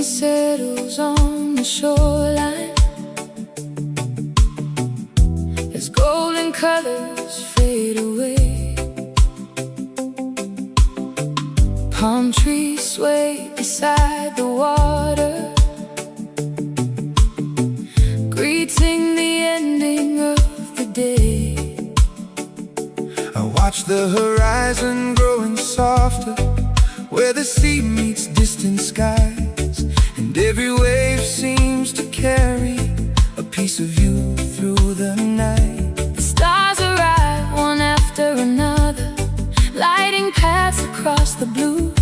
Settles on the shoreline as golden colors fade away. Palm trees sway beside the water, greeting the ending of the day. I watch the horizon growing softer, where the sea meets distant skies. And every wave seems to carry a piece of you through the night. The stars arrive one after another, lighting paths across the blue.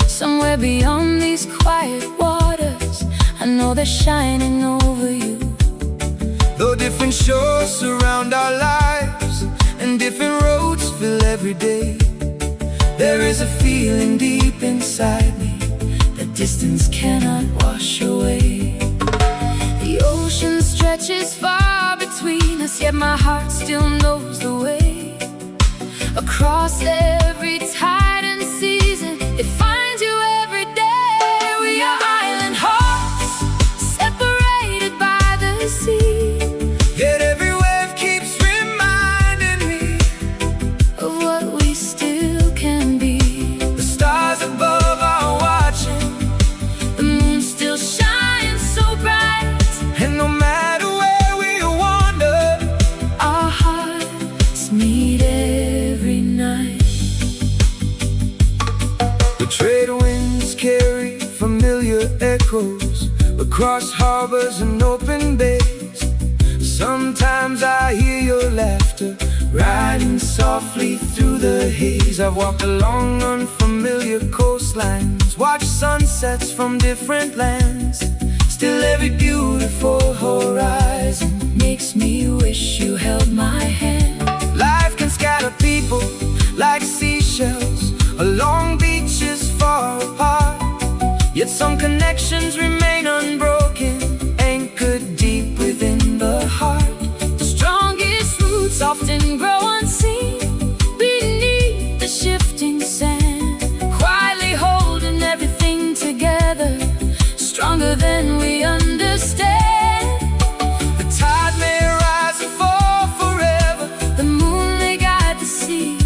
Somewhere beyond these quiet waters, I know they're shining over you. Though different shores surround our lives and different roads fill every day, there is a feeling deep inside me that distance cannot wash away. The ocean stretches far between us, yet my heart still knows the way. Across every tide and season, it finds you every day. We are island hearts, separated by the sea, yet every wave keeps reminding me of what we still can be. the stars above are watching, The moon still shines so bright, and no matter where we wander, our hearts meet every night. the trade winds carry familiar echoes across harbors and open bays. Sometimes I hear your laughter riding softly through the haze. I've walked along unfamiliar coastlines, watched sunsets from different lands. Still every beautiful horizon Makes me wish you held my hand. Life can scatter people like seashells along beaches far apart, yet some connections remain unbroken, anchored deep within the heart. The strongest roots often grow unseen beneath the shifting sand, quietly holding everything together, stronger than we understand. The tide may rise and fall forever, The moon may guide the sea,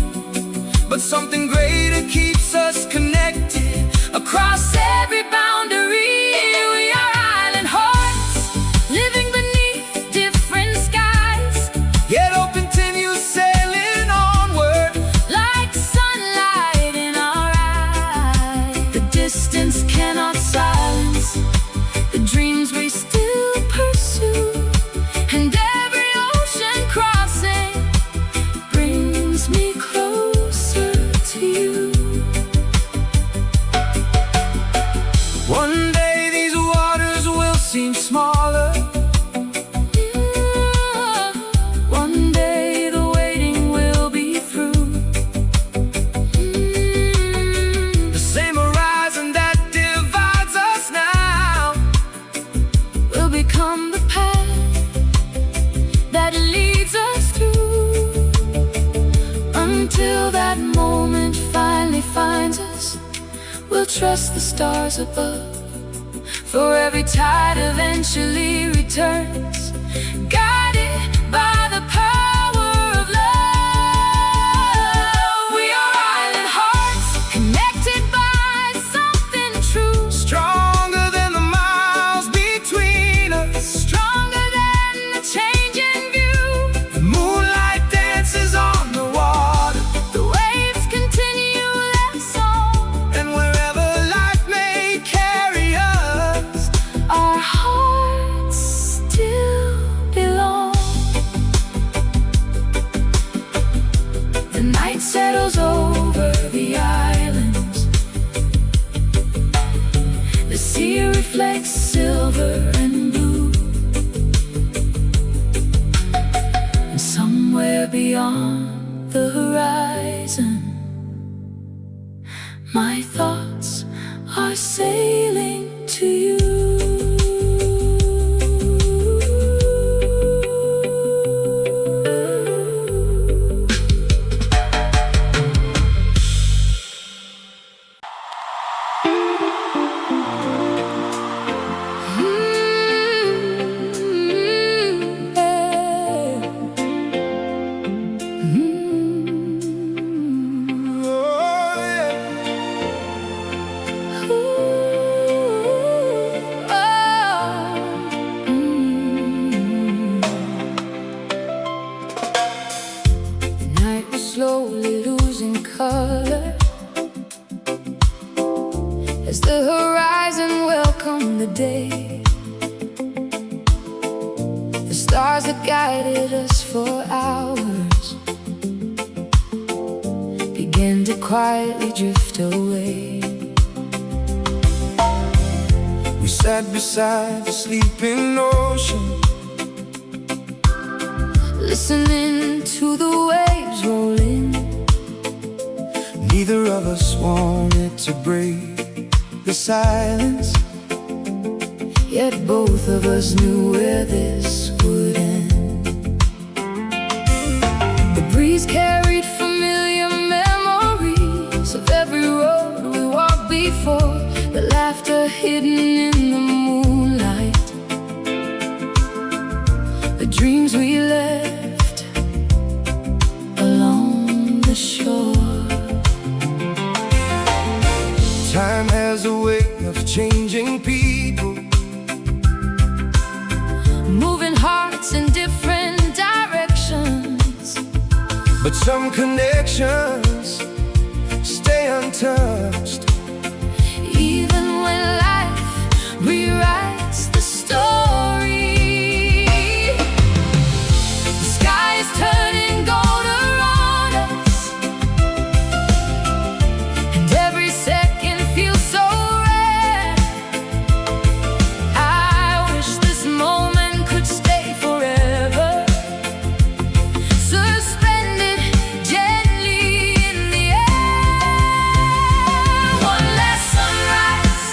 but something greater keeps us connected across every boundary. We are island hearts, living beneath different skies, yet hope continues sailing onward. like sunlight in our eyes. The distance cannot silence the dreams we still pursue, and every ocean crossing brings me closer to you. One day these waters will seem smaller, One day the waiting will be through. the same horizon that divides us now Will become the path that leads us through. Until that moment finally finds us, we'll trust the stars above, for every tide eventually returns, guided by the power of love. We are island hearts, connected by something true, stronger than the miles between us. stronger than the changing view. The moonlight dances on the water, The waves continue their song, and wherever life may carry us, our hearts still belong. The night settles over the islands, the sea reflects silver and blue. somewhere beyond the horizon. My thoughts are sailing to you. Slowly losing color as the horizon welcomed the day. The stars that guided us for hours began to quietly drift away. We sat beside the sleeping ocean, listening to the waves roll in. Neither of us wanted to break the silence, yet both of us knew where this would end. The breeze carried familiar memories of every road we walked before, the laughter hidden in the moonlight, the dreams we left along the shore. Time has a way of changing people, moving hearts in different directions, but some connections stay untouched. Even when life rewrites the story, the sky is turning gold around us, and every second feels so rare. I wish this moment could stay forever, suspended gently in the air. One last sunrise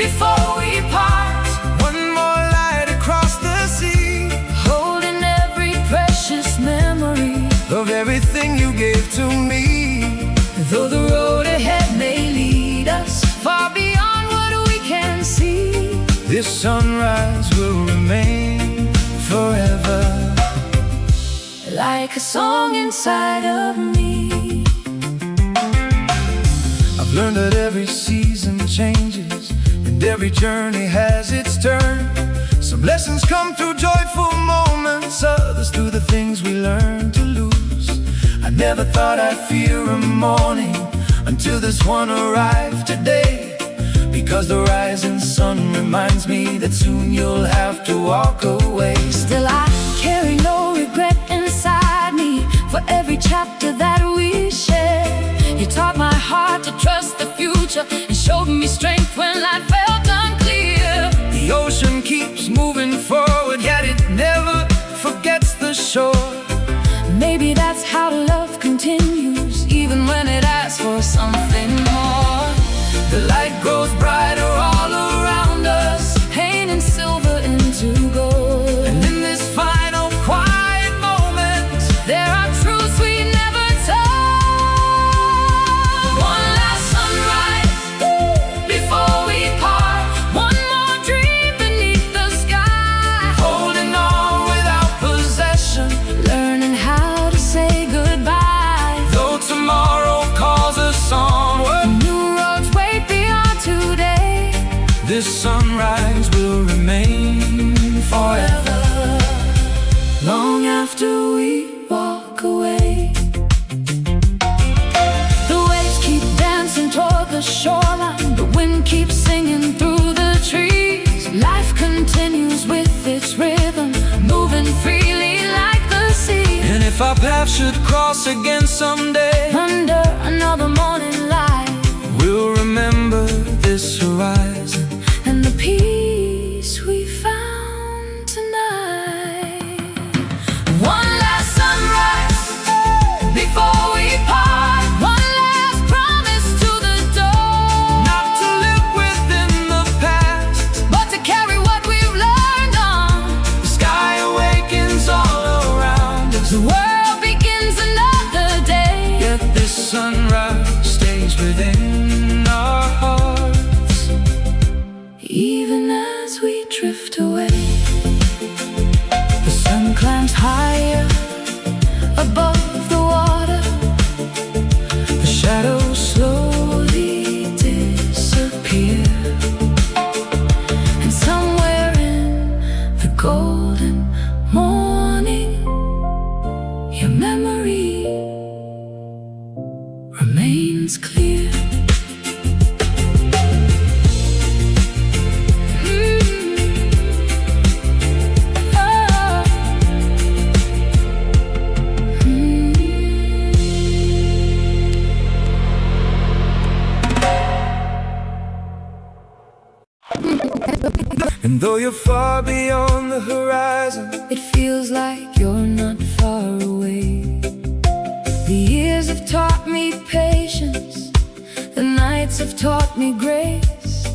before we part, One more light across the sea, holding every precious memory of everything you gave to me. though the road ahead may lead us far beyond what we can see. This sunrise will remain forever, Like a song inside of me. I've learned that every season changes and every journey has its turn. Some lessons come through joyful moments, others through the things we learn to lose. I never thought I'd fear a morning until this one arrived today, because the rising sun reminds me that soon you'll have to walk away. Still I carry no regret inside me for every chapter that we shared. You taught my heart to trust the future and showed me strength when life felt unclear. The ocean keeps moving forward, yet it never forgets the shore. Maybe that's how love continues, even when it asks for something more. The light grows brighter all around us, Painting silver into gold. and in this final quiet moment, There are truths we never told. One last sunrise before we part, one more dream beneath the sky, holding on without possession, learning how to say goodbye. though tomorrow calls us onward. New roads wait beyond today. This sunrise will remain forever, Long after we walk away, the waves keep dancing toward the shoreline, the wind keeps singing through the trees. Life continues with its rhythm, moving freely like the sea. and if our paths should cross again someday, Under another morning light, we'll remember this horizon and the peace we found tonight. One last sunrise drift away. The sun climbs higher above the water. The shadows slowly disappear, and somewhere in the golden morning, your memory remains clear. And though you're far beyond the horizon, it feels like you're not far away. The years have taught me patience, the nights have taught me grace.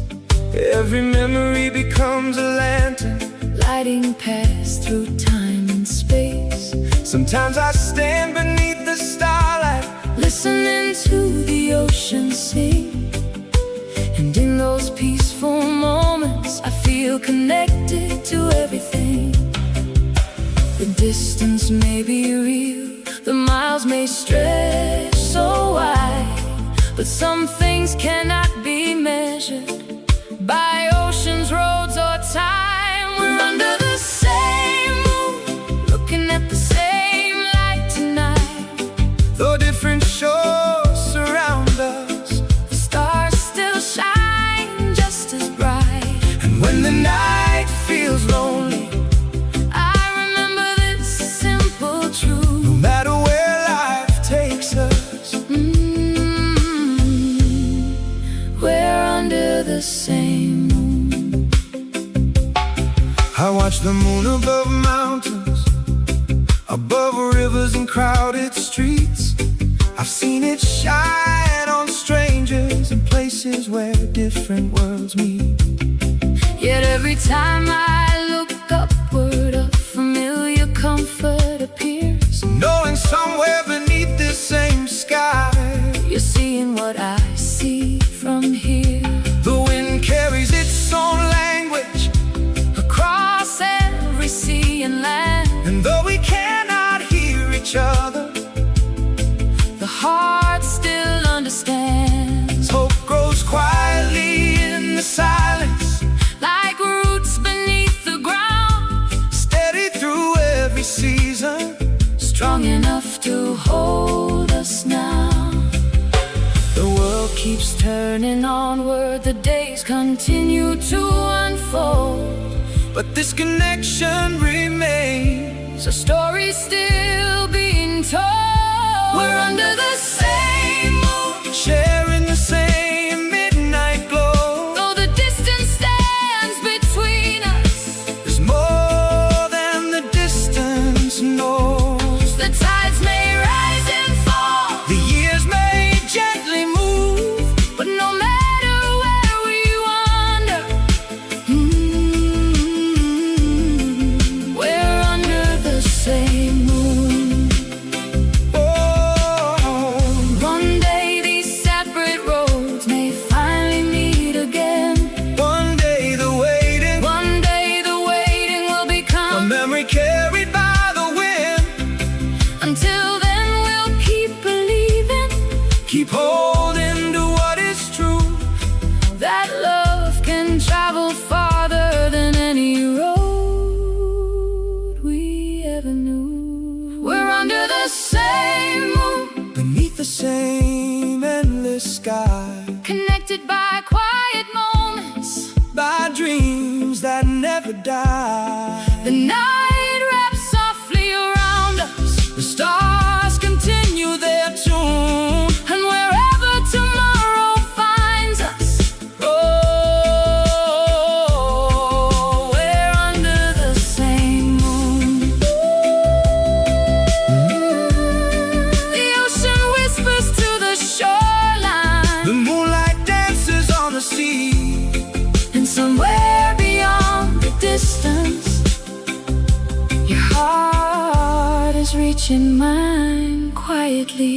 every memory becomes a lantern, lighting paths through time and space. Sometimes I stand beneath the starlight, listening to the ocean sing. And in those peaceful moments, I feel connected to everything. The distance may be real, the miles may stretch so wide, but some things cannot be measured by oceans, roads, or time. We're under the same moon, looking at the same light tonight. though different shores surround us, the stars still shine just as bright. and when the night feels lonely, I remember this simple truth. no matter where life takes us, we're under the same moon. I watch the moon above mountains, above rivers and crowded streets. I've seen it shine on strangers in places where different worlds meet. Yet every time I look upward, a familiar comfort appears. Knowing somewhere beneath this same sky, You're seeing what I see from here. the wind carries its own language, Across every sea and land, and though we cannot hear each other, the heart still understands. hope grows quietly in the silence, Like roots beneath the ground, steady through every season, strong enough to hold us now. The world keeps turning onward, the days continue to unfold, but this connection remains. a story still being told. We're under the same moon, Sharing the same midnight glow, though the distance stands between us. there's more than the distance knows. The tides may rise and fall, The years may gently move, but no matter where we wander, we're under the same moon. oh, One day these separate roads may finally meet again. one day the waiting, One day the waiting will a become. memory carried by the wind. Until then we'll keep believing Keep holding to what is true, that love can travel farther than any road we ever knew. We're under the same moon, beneath the same endless sky, connected by quiet moments. by dreams that never die. The night wraps softly around us, the stars continue their tune, and wherever tomorrow finds us, oh, we're under the same moon. The ocean whispers to the The shoreline, moonlight dances on the sea, and somewhere beyond the distance, your heart is reaching mine quietly.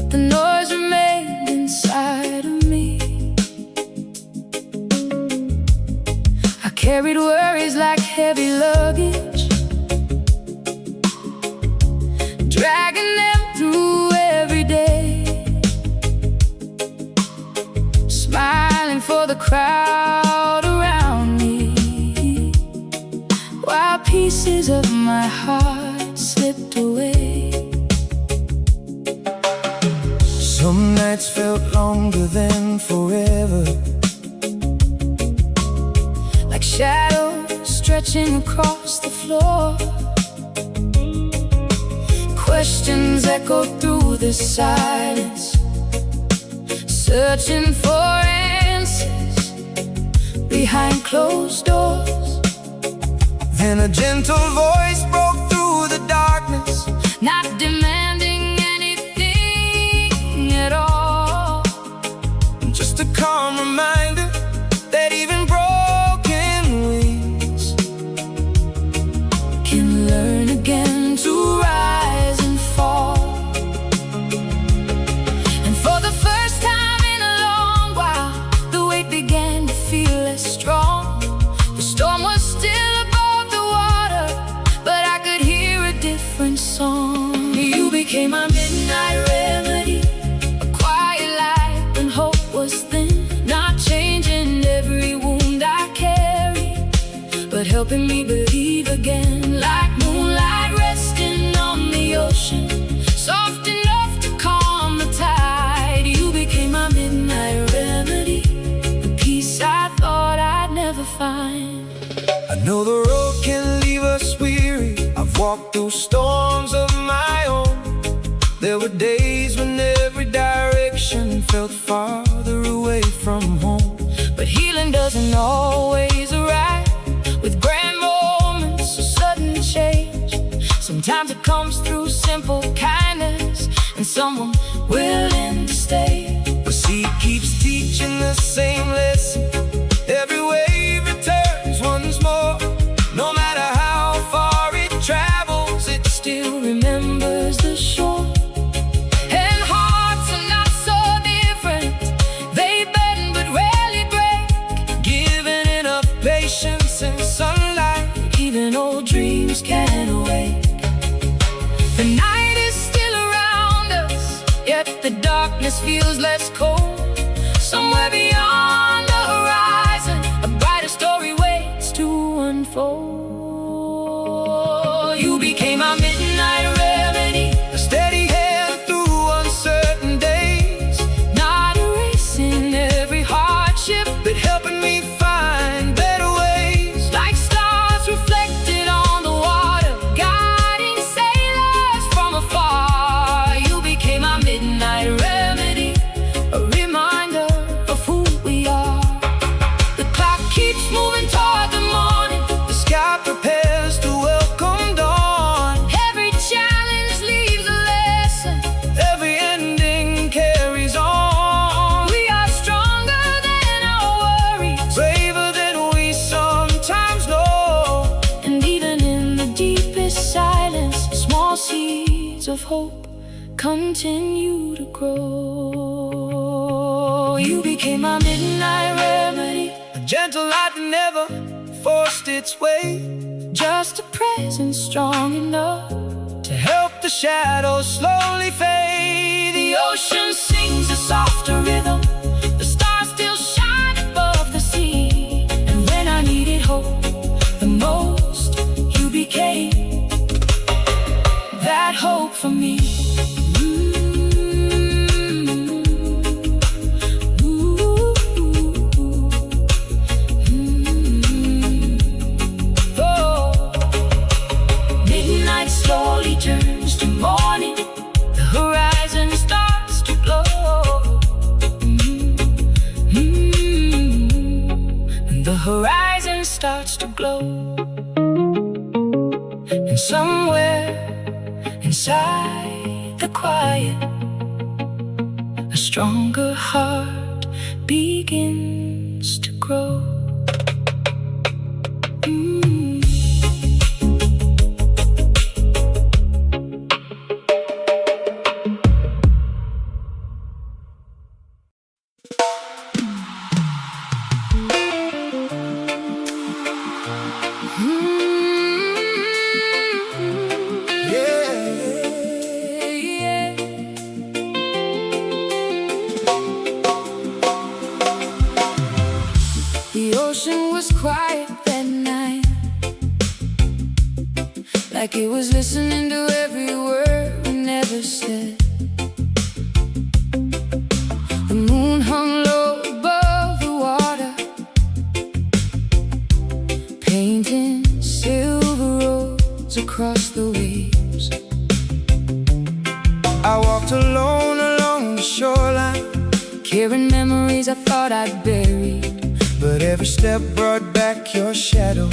the noise remained inside of me. I carried worries like heavy luggage, dragging them through every day, smiling for the crowd around me, while pieces of my heart slipped away. Some nights felt longer than forever, like shadows stretching across the floor. Questions echoed through the silence, searching for answers behind closed doors. Then a gentle voice broke through the darkness, not demanding anything at all, just a calm reminder that even broken wings can learn again to rise and fall. And for the first time in a long while, the weight began to feel less strong. The storm was still above the water, but I could hear a different song. You became my midnight remedy, a quiet light when hope was thin, not changing every wound I carried, but helping me believe again. Like moonlight resting on the ocean, soft enough to calm the tide. You became my midnight remedy, the peace I thought I'd never find. I know the road can leave us weary. I've walked through storms of my own. There were days when every direction felt farther away from home. But healing doesn't always arrive with grand moments or sudden change. Sometimes it comes through simple kindness and someone willing to stay. The sea keeps teaching the same lesson. Every wave returns once more. No matter how far it travels, it Still remembers the shore. And hearts are not so different. They bend but rarely break, given enough patience and sunlight. even old dreams can awake. The night is still around us, yet the darkness feels less cold. Somewhere beyond the horizon, a brighter story waits to unfold. You became my midnight remedy, A steady hand through uncertain days, not erasing every hardship, but helping me find better ways. like stars reflected on the water, guiding sailors from afar. You became my midnight remedy, a reminder of who we are. The clock keeps moving toward the morning, The sky prepares to welcome dawn. every challenge leaves a lesson. Every ending carries on. We are stronger than our worries, Braver than we sometimes know. and even in the deepest silence, small seeds of hope continue to grow. You became my midnight remedy, A gentle light that never forced its way, just a presence strong enough to help the shadows slowly fade. the ocean sings a softer rhythm, the stars still shine above the sea. And when I needed hope the most, you became that hope for me. Midnight slowly turns to morning, the horizon starts to glow. And the horizon starts to glow. And somewhere inside the quiet, a stronger heart begins to grow. like it was listening to every word we never said. The moon hung low above the water, painting silver roads across the waves. I walked alone along the shoreline, carrying memories I thought I'd buried. but every step brought back your shadow.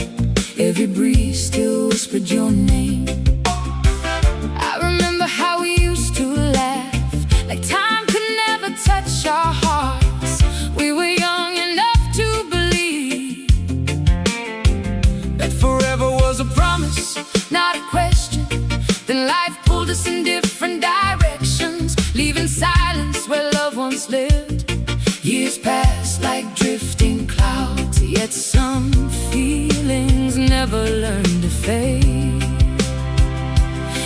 Every breeze still whispered your name. I remember how we used to laugh, like time could never touch our hearts. We were young enough to believe that forever was a promise, not a question. Then life pulled us in different directions, leaving silence where love once lived. Years passed like drifting clouds, yet some feelings never learned to fade.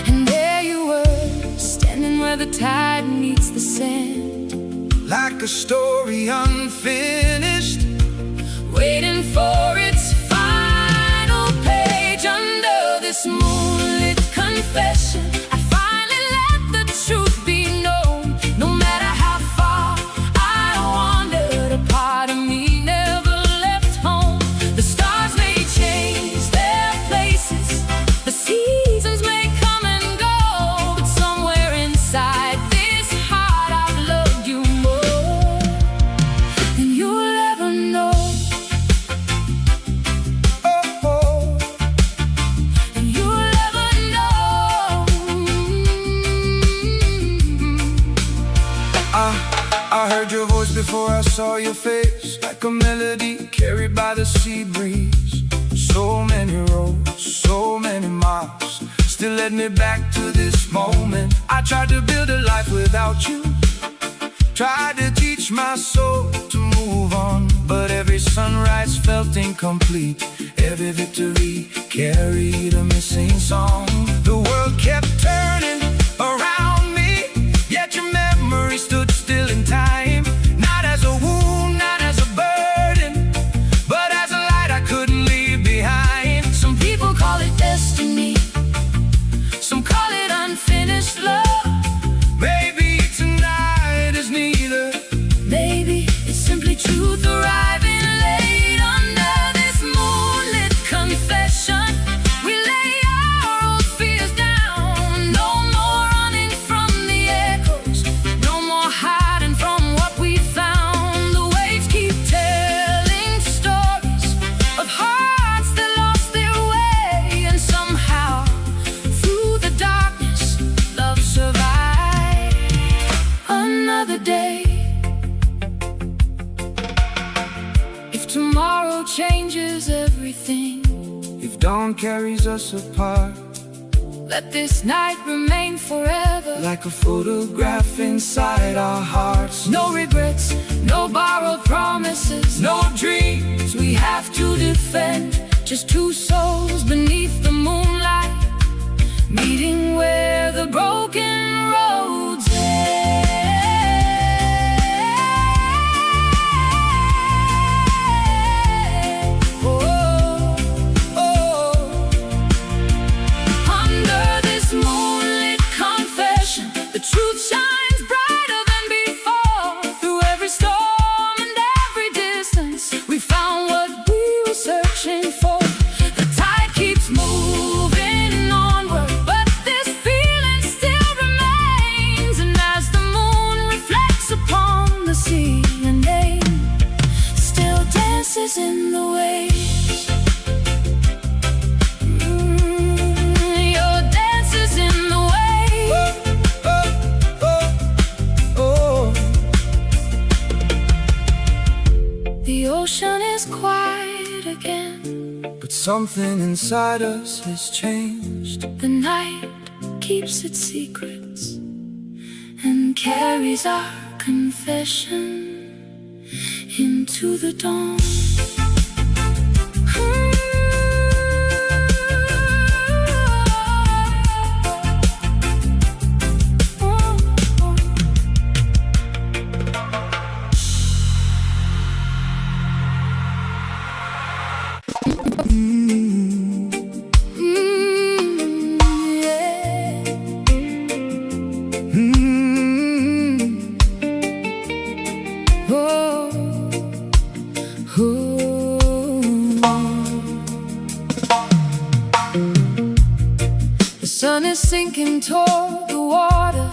And there you were, standing where the tide meets the sand, like a story unfinished, waiting for its final page. Under this moonlit confession, I finally let the truth be known. No matter how far I wandered, a part of me never left home. The stars may change their places, the seasons may come and go, but somewhere inside this heart I've loved you more than you'll ever know. oh, oh. And you'll ever know. I heard your voice before I saw your face, like a melody carried by the sea breeze. So many roads, so many miles, still led me back to this moment. I tried to build a life without you, tried to teach my soul to move on, but every sunrise felt incomplete. Every victory carried a missing song. The world kept turning around me, yet your memory stood still in time. Not as a wound, not as a burden, but as a light I couldn't leave behind. Some people call it destiny, some call it unfinished love. Maybe tonight is neither. Maybe it's simply truth arriving late. Under this moonlit confession, we lay our old fears down. No more running from the echoes, no more hiding from what we found. The waves keep telling stories of hearts that lost their way, and somehow through the darkness love survived. Another day. If tomorrow changes everything, If dawn carries us apart, let this night remain forever. like a photograph inside our hearts. No regrets, no borrowed promises, no dreams we have to defend. Just two souls beneath the moonlight, meeting where the broken roads end. Oh, oh. Under this moonlit confession, the truth shines brighter than before. Through every storm and every distance, we found what we were searching for. The tide keeps moving onward, but this feeling still remains. And as the moon reflects upon the sea, your name still dances in the waves. Your dances in the waves. Oh, oh, oh. The ocean is quiet again. But something inside us has changed. The night keeps its secrets and carries our confession into the dawn. sinking toward the water,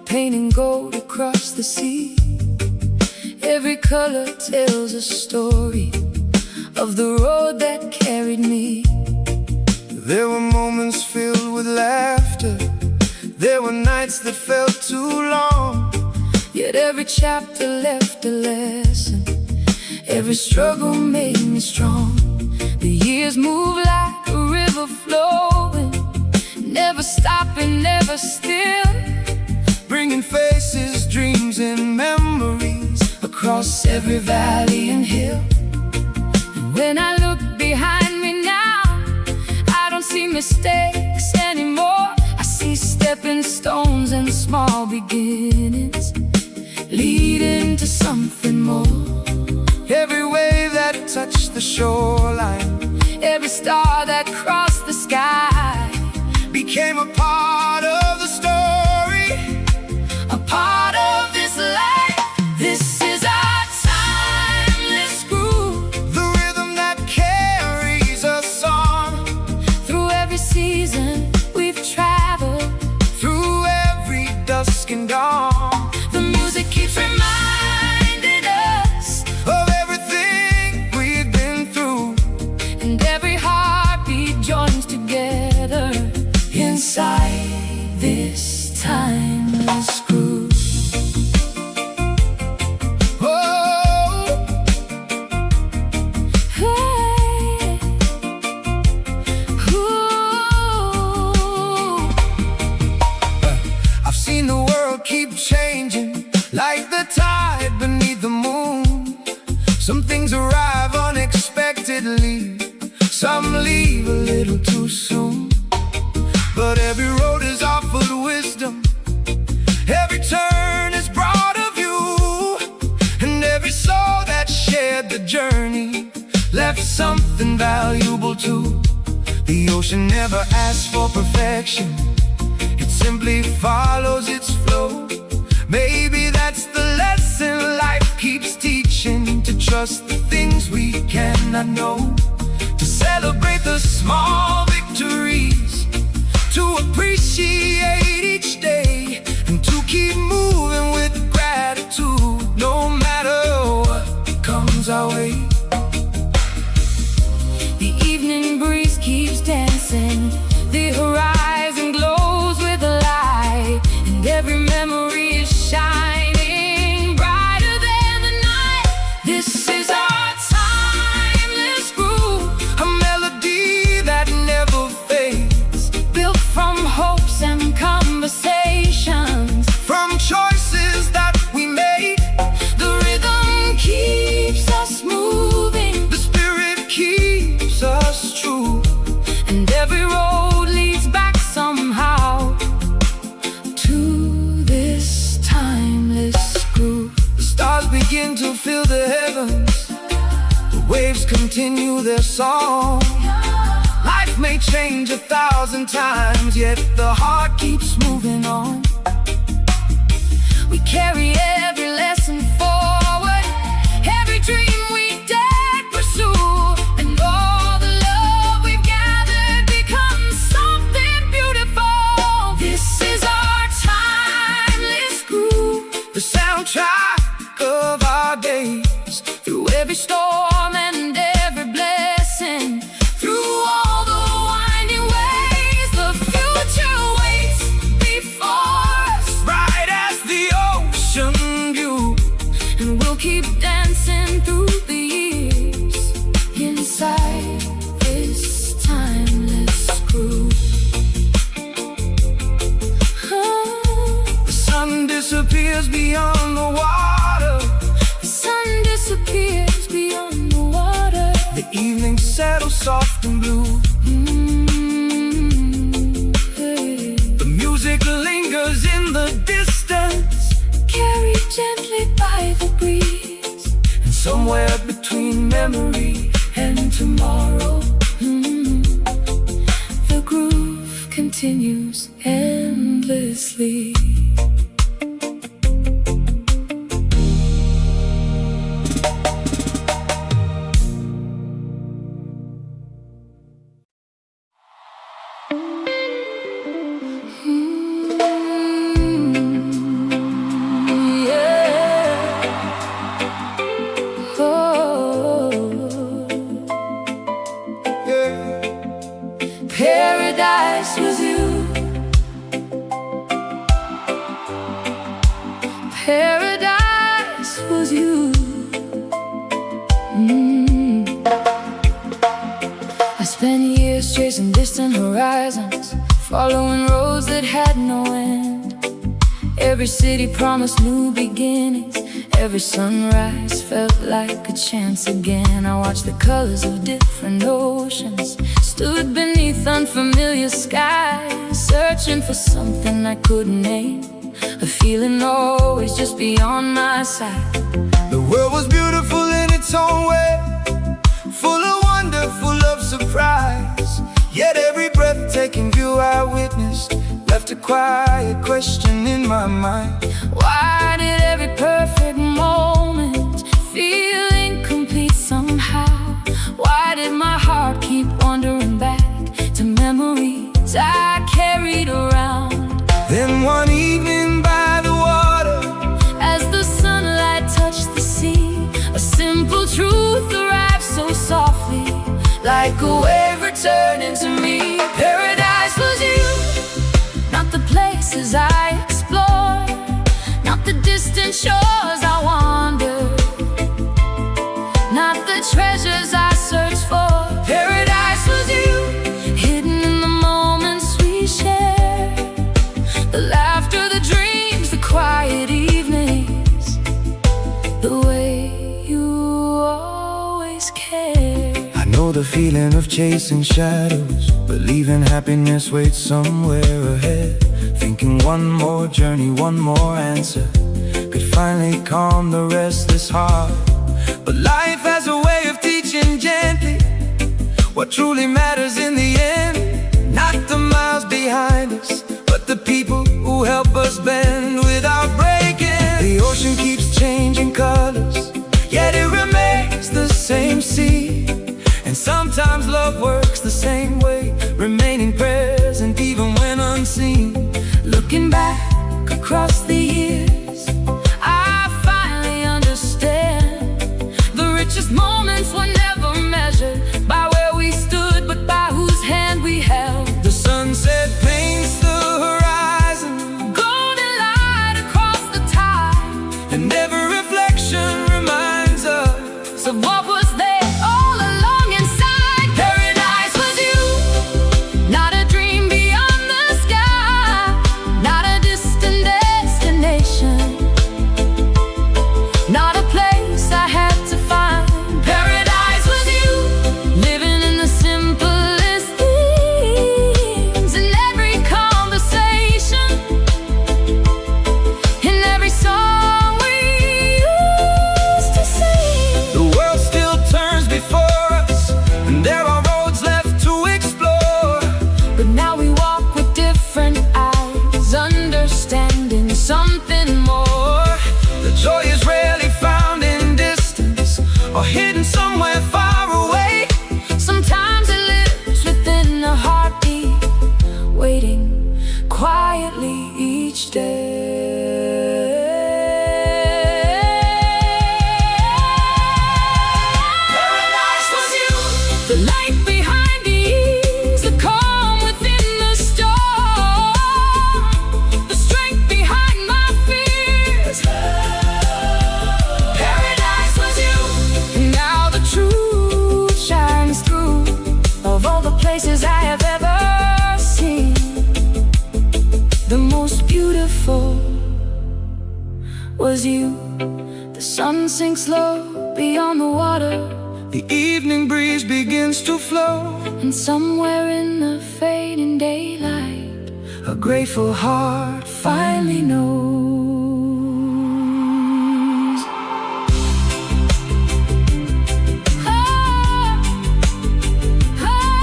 painting gold across the sea. Every color tells a story of the road that carried me. There were moments filled with laughter, there were nights that felt too long. Yet every chapter left a lesson, every struggle made me strong. The years move like a river flowing, never stopping, never still, bringing faces, dreams, and memories across every valley and hill. And when I look behind me now, I don't see mistakes anymore. I see stepping stones and small beginnings leading to something more. Every wave that touched the shoreline, every star that crossed the sky became a part of the story, a part of this life. This is our timeless groove, the rhythm that carries us on. Through every season we've traveled, through every dusk and dawn. The music keeps reminding us of everything we've been through, and every heartbeat joins together inside this timeless groove. Keep changing like the tide beneath the moon. Some things arrive unexpectedly, some leave a little too soon. But every road is offered wisdom, every turn is brought a view, and every soul that shared the journey left something valuable too. The ocean never asks for perfection, it simply follows its flow. Maybe that's the lesson life keeps teaching, to trust the things we cannot know, to celebrate the small victories, to appreciate each day, and to keep moving with gratitude, no matter what comes our way. The evening breeze keeps dancing, the horizon glows with light, and every memory is shining brighter than the night. This is our timeless groove, a melody that never fades, built from hopes and conversations, from choices that we made. The rhythm keeps us moving, the spirit keeps us true, and every road leads back somehow to this timeless groove. The stars begin to fill the heavens, the waves continue their song. Life may change 1,000 times, yet the heart keeps moving on. We carry every lesson forward, every dream we dared pursue, and all the love we've gathered becomes something beautiful. This is our timeless groove, The soundtrack of our days, through every storm and every blessing, through all the winding ways, the future waits before us, bright as the ocean view, and we'll keep dancing through the years inside this timeless groove. the sun disappears beyond the water, The sun disappears beyond the water, the evening settles soft and blue. Hey. The music lingers in the distance, Carried gently by the breeze, and somewhere between memory and tomorrow, the groove continues endlessly. paradise was you. I spent years chasing distant horizons, following roads that had no end. Every city promised new beginnings, every sunrise felt like a chance again. I watched the colors of different oceans, stood beneath unfamiliar skies, searching for something I couldn't name, a feeling always just beyond my sight. The world was beautiful in its own way, full of wonder, full of surprise. Yet every breathtaking view I witnessed left a quiet question in my mind. Why did every perfect moment feel incomplete somehow? Why did my heart keep wandering back to memories I carried around? Then one evening by the water, as the sunlight touched the sea, a simple truth arrived so softly, like a wave returning to me. Paradise was you, not the places I explored, not the distant shores I wandered, not the treasures I searched for. Paradise was you, hidden in the moments we shared, the laughter, the dreams, the quiet evenings, the way you always cared. I know the feeling of chasing shadows, believing happiness waits somewhere ahead, thinking one more journey, one more answer could finally calm the restless heart. But life has a way of teaching gently what truly matters in the end. Not the miles behind us, but the people who help us bend without breaking. The ocean keeps changing colors, yet it remains the same sea. And sometimes love works the same way, remaining present even when unseen. Looking back across the years, I finally understand. The richest moments were never measured by where we stood, but by whose hand we held. The sunset paints the horizon, Golden light across the tide, and every reflection reminds us of what was there all along inside. Paradise was you, not a dream beyond the sky, not a distant destination, not a place I had to find. Paradise was you, living in the simplest things, in every conversation, in every song we used to sing. the world still turns before us, and there are roads left to explore. But now we walk with different eyes, understanding something more. The joy is rarely found in distance or hidden somewhere far away. Sometimes it lives within a heartbeat, waiting quietly each day. Paradise was you, the light behind the ease, the calm within the storm, the strength behind my fears. Paradise was you, and now the truth shines through. Of all the places I have ever seen, the most beautiful was you. The sun sinks low beyond the water, The evening breeze begins to flow, and somewhere in the fading daylight, a grateful heart finally knows. Ah, ah,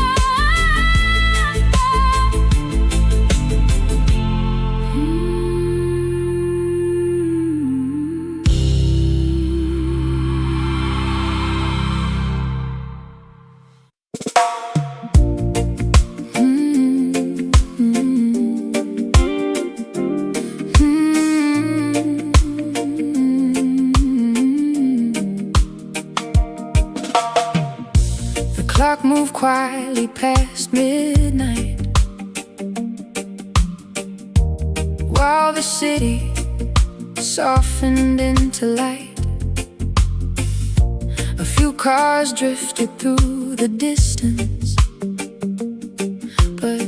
The clock moved quietly past midnight, while the city softened into light. A few cars drifted through the distance, but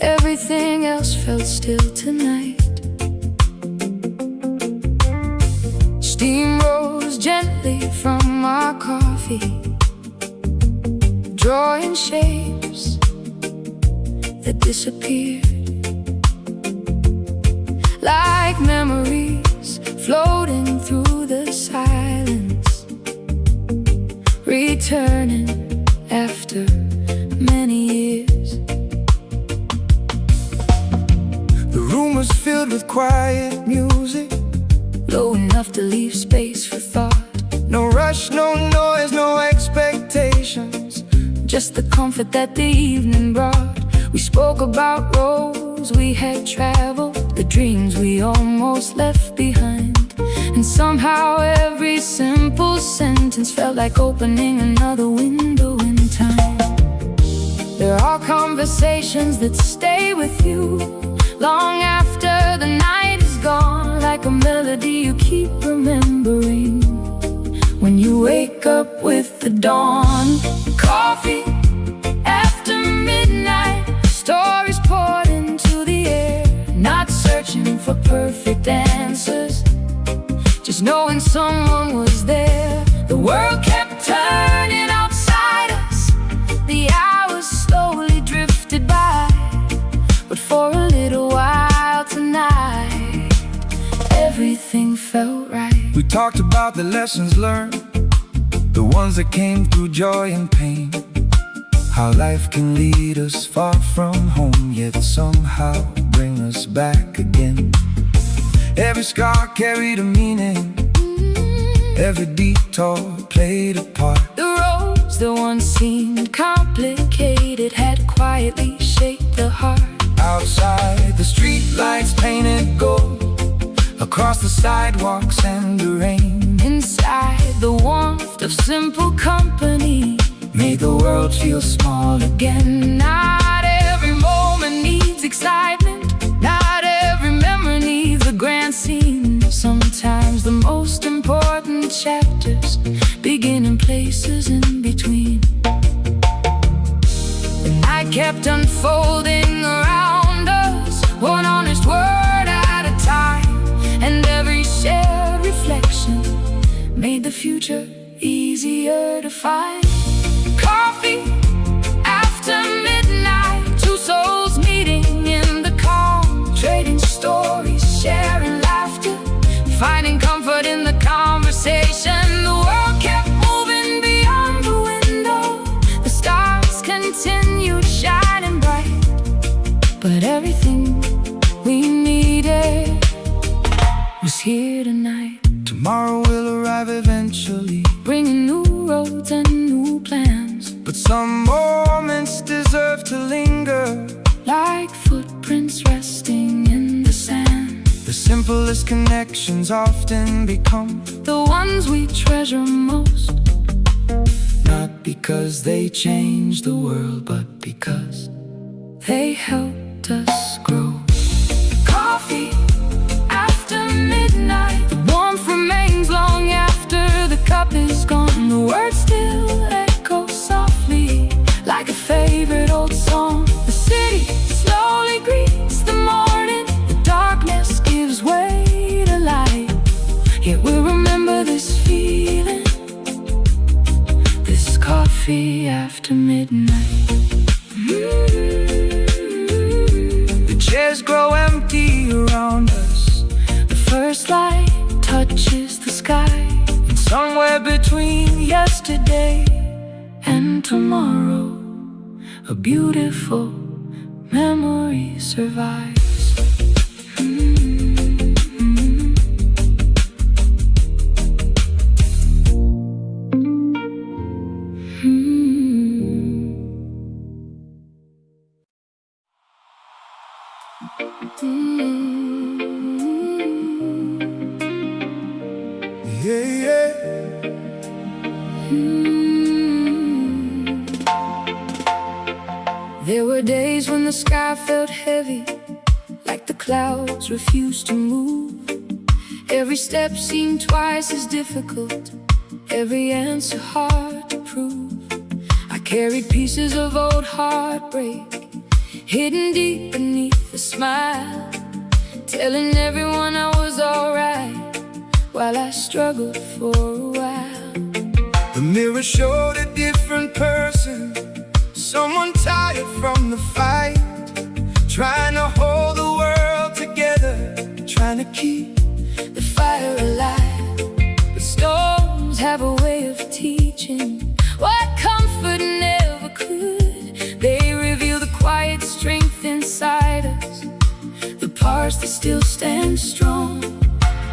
everything else felt still tonight. Steam rose gently from our coffee, drawing shapes that disappeared, like memories floating through the silence, returning after many years. The room was filled with quiet music, Low enough to leave space for thought. no rush, no noise, no expectations, Just the comfort that the evening brought. We spoke about roads we had traveled, the dreams we almost left behind. And somehow every simple sentence felt like opening another window in time. There are conversations that stay with you long after the night is gone, like a melody you keep remembering when you wake up with the dawn. Coffee after midnight, stories poured into the air. Not searching for perfect answers, just knowing someone was there. The world kept turning outside us, the hours slowly drifted by. But for a little while tonight, everything felt right. we talked about the lessons learned, the ones that came through joy and pain. How life can lead us far from home, yet somehow bring us back again. Every scar carried a meaning, every detour played a part. The roads that once seemed complicated had quietly shaped the heart. Outside, the street lights painted gold, across the sidewalks and the rain. Inside, the warmth of simple company Made the world feel small again. Not every moment needs excitement, not every memory needs a grand scene. Sometimes the most important chapters begin in places in between. The night kept unfolding around us, one honest word at a time, and every shared reflection made the future easier to find. Coffee after midnight, two souls meeting in the calm, trading stories, sharing laughter, finding comfort in the conversation. The world kept moving beyond the window, the stars continued shining bright, but everything we needed was here tonight. Tomorrow will arrive eventually, bringing new roads and new plans, but some moments deserve to linger, like footprints resting in the sand. the simplest connections often become the ones we treasure most. Not because they changed the world, but because they helped us grow. Coffee after midnight, the warmth remains long after the cup is gone. The words still echo softly, like a favorite old song. The city slowly greets the morning, the darkness gives way to light. Yet we'll remember this feeling, this coffee after midnight. the chairs grow empty around us, The first light touches the sky, and somewhere between yesterday and tomorrow, a beautiful memory survives. yeah, yeah. There were days when the sky felt heavy, like the clouds refused to move, Every step seemed twice as difficult, every answer hard to prove. I carried pieces of old heartbreak, hidden deep beneath the smile, telling everyone I was alright, while I struggled for a while. The mirror showed a different person, someone tired from the fight, trying to hold the world together, trying to keep the fire alive. But storms have a way of teaching what comfort never could. They reveal the quiet strength inside us, the parts that still stand strong.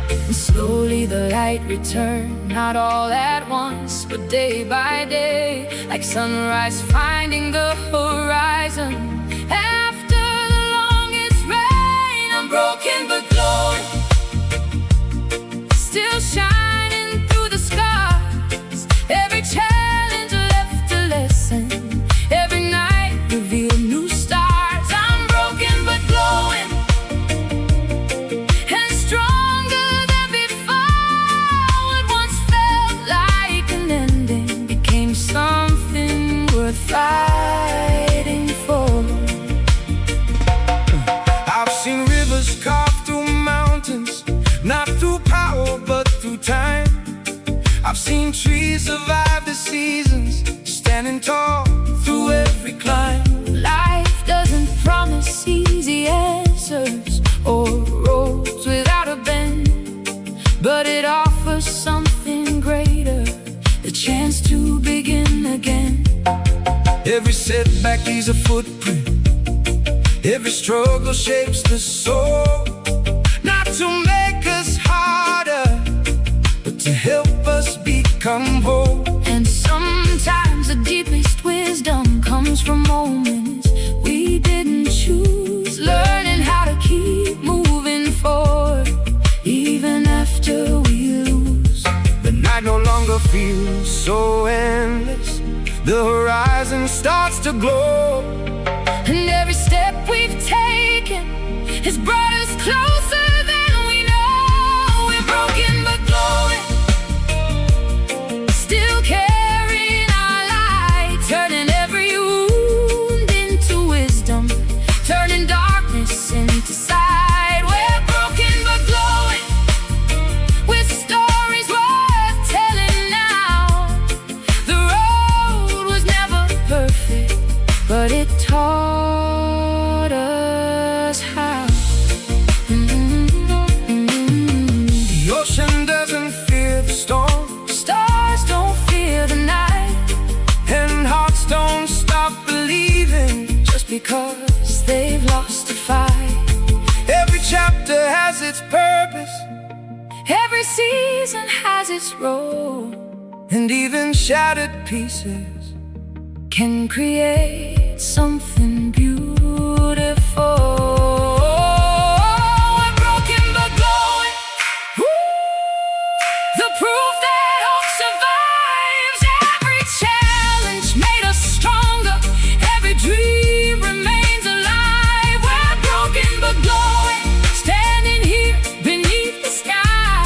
And slowly the light returned, not all at once, but day by day, like sunrise finding the horizon. After the longest rain, I'm broken but glowing, still shining through the scars. Every challenge left a lesson, every night revealed new stars. I'm broken but glowing, and stronger than before. What once felt like an ending became something worth fighting for. I've seen rivers carve through mountains, not through power but through time. I've seen trees survive the seasons, standing tall through every climb. Life doesn't promise easy answers or roads without a bend, but it offers something greater, the chance to begin again. Every setback leaves a footprint, every struggle shapes the soul, not to make us harder, but to help us become whole. And sometimes the deepest wisdom comes from moments we didn't choose, learning how to keep moving forward even after we lose. The night no longer feels so endless, the horizon starts to glow, and every step we've taken has brought us closer than we know. We're broken but glowing, still carrying our light, turning every wound into wisdom, turning darkness into sight. We're broken but glowing, with stories worth telling now. The road was never perfect, but it taught us how. The ocean doesn't fear the storm, Stars don't fear the night, and hearts don't stop believing just because they've lost a fight. every chapter has its purpose, Every season has its role, and even shattered pieces can create something beautiful. We're broken but glowing, the proof that hope survives. Every challenge made us stronger, every dream remains alive. We're broken but glowing, standing here beneath the sky,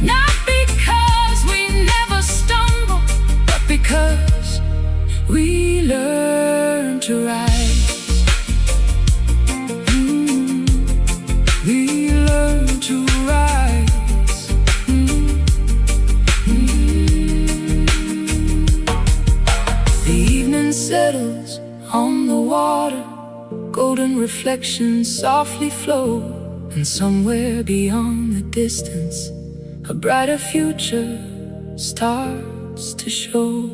not because we never stumble, but because we learn to rise. We learn to rise. The evening settles on the water, golden reflections softly flow, and somewhere beyond the distance, a brighter future starts to show.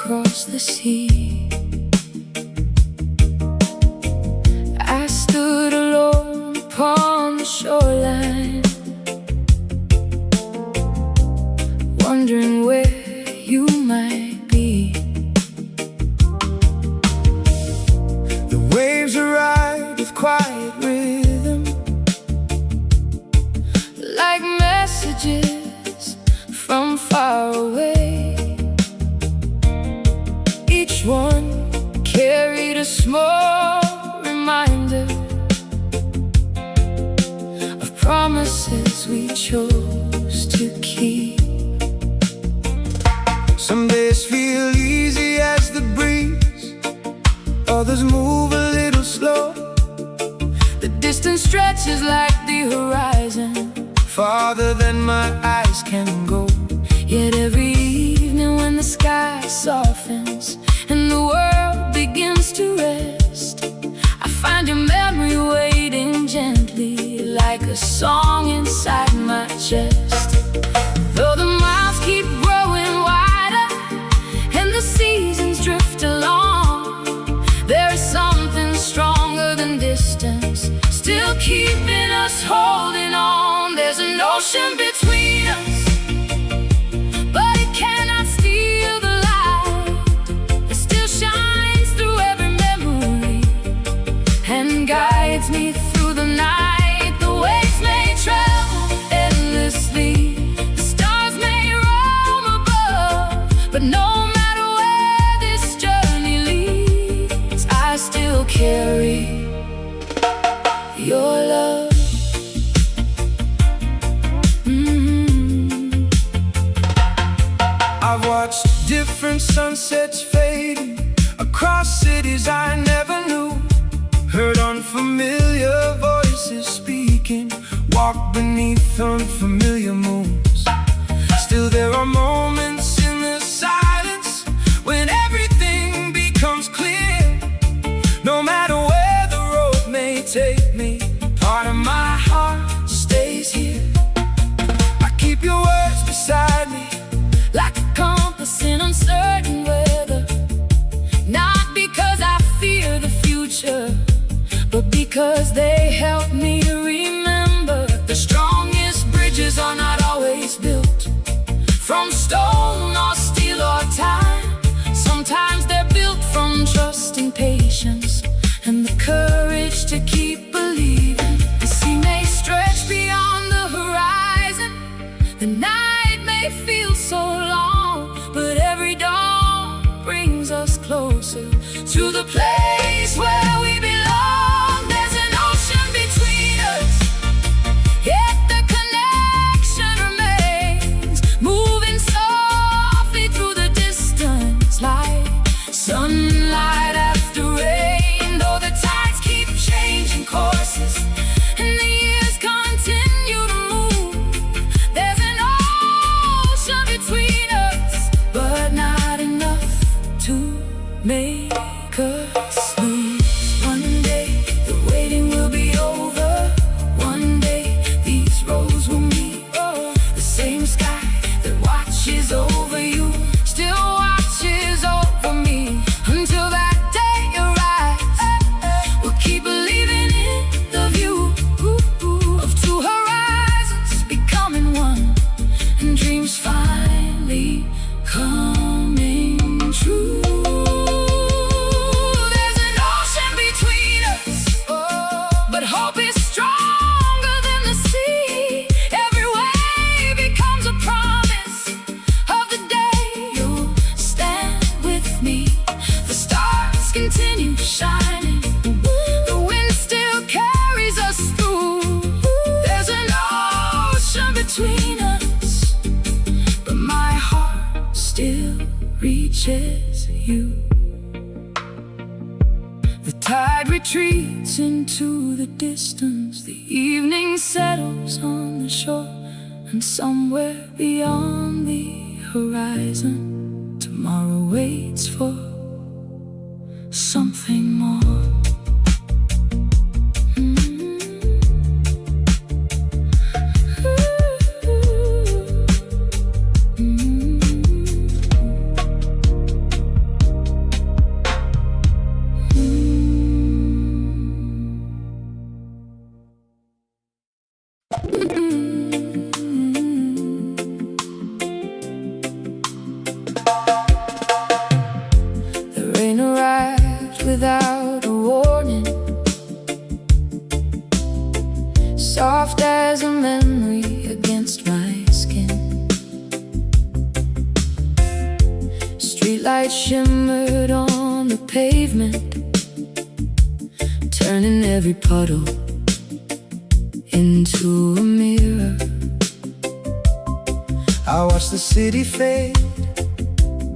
across the sea. I stood alone upon the shoreline, wondering where you might be. The waves arrived with quiet rhythm, like messages from far away. Each one carried a small reminder of promises we chose to keep. Some days feel easy as the breeze, others move a little slow. The distance stretches like the horizon, farther than my eyes can go. yet every evening when the sky softens and the world begins to rest, I find your memory waiting gently like a song inside my chest. Though the miles keep growing wider and the seasons drift along, there is something stronger than distance, still keeping us holding on. There's an ocean between us, but it cannot steal the light that still shines through every memory and guides me through the night. The waves may travel endlessly, the stars may roam above, but no matter where this journey leads, I still carry your love. I've watched different sunsets fading across cities I never knew, heard unfamiliar voices speaking, walked beneath unfamiliar moons. Still there are moments in the silence when everything becomes clear. No matter where the road may take me, part of my heart stays here. I keep your words beside me Like a compass in uncertain weather, not because I fear the future, but because they help me remember the strongest bridges are not always built from stone or steel or time. Sometimes they're built from trust and patience and the courage to keep believing. The sea may stretch beyond the horizon, the night may feel so long, but every dawn brings us closer to the place where we belong. There's an ocean between us, yet the connection remains, moving softly through the distance like sunlight after rain. Though the tides keep changing courses and the years continue to move, there's an ocean between us, but not enough to make us lose. One day the waiting will be over, one day these roads will meet. The same sky that watches over you still watches over me. Until that day arrives, we'll keep believing in the view of two horizons becoming one, and dreams finally coming true. There's an ocean between us, but hope is stronger than the sea. Every wave becomes a promise of the day you'll stand with me. The stars continue shining, the wind still carries us through. There's an ocean between us, but my heart still reaches you. The tide retreats into the distance, the evening settles on the shore, and somewhere beyond the horizon, tomorrow waits for something more. without a warning, soft as a memory against my skin. Streetlights shimmered on the pavement, turning every puddle into a mirror. I watched the city fade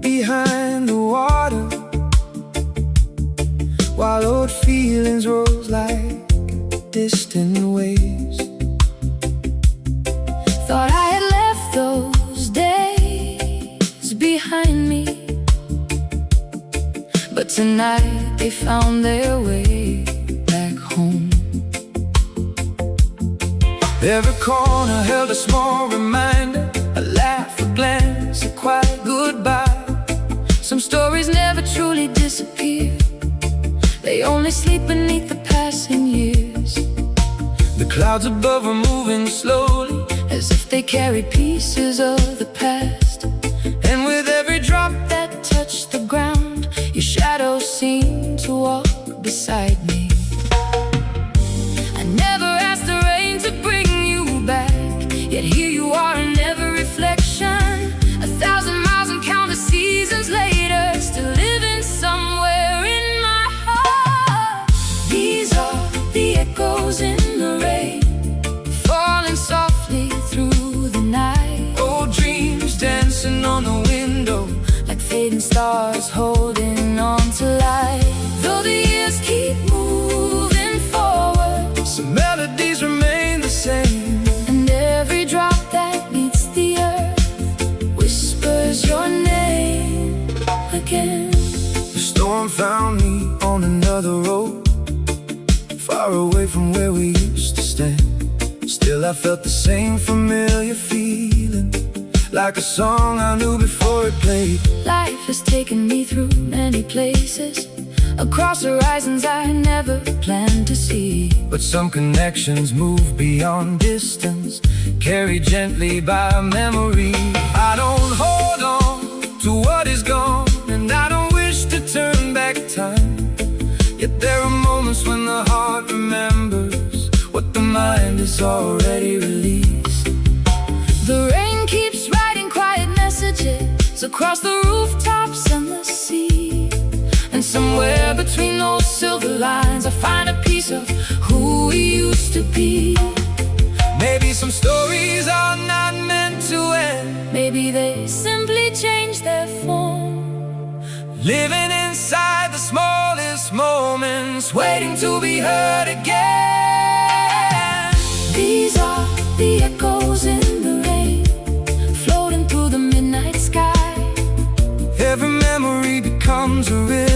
behind the water, while old feelings rose like distant waves. Thought I had left those days behind me, but tonight they found their way back home. Every corner held a small reminder, a laugh, a glance, a quiet goodbye. Some stories never truly disappear, they only sleep beneath the passing years. The clouds above are moving slowly, as if they carry pieces of the past. and with every drop That touched the ground, your shadow seemed to walk beside me. I never asked the rain to bring you back, yet here you are in every reflection. 1,000 miles and countless seasons later, still living somewhere in my heart. These are the echoes in the rain, falling softly through the night. old dreams dancing on the window, Like fading stars holding on to light. Though the years keep moving forward, some melodies remain the same. and every drop that meets the earth whispers your name again. The storm found me on another road, far away from where we used to stand. Still I felt the same familiar feeling, like a song I knew before it played. Life has taken me through many places, across horizons I never planned to see. But some connections move beyond distance, carried gently by memory. I don't hold on to what is gone, and I don't wish to turn back time. Yet there are moments when the heart remembers what the mind has already released. The rain keeps writing quiet messages across the rooftops and the sea. And somewhere between those silver lines, I find a piece of who we used to be. Maybe some stories are not meant to end, Maybe they simply change their form, living inside the smallest moments, waiting to be heard again. These are the echoes in the rain, floating through the midnight sky. Every memory becomes a river,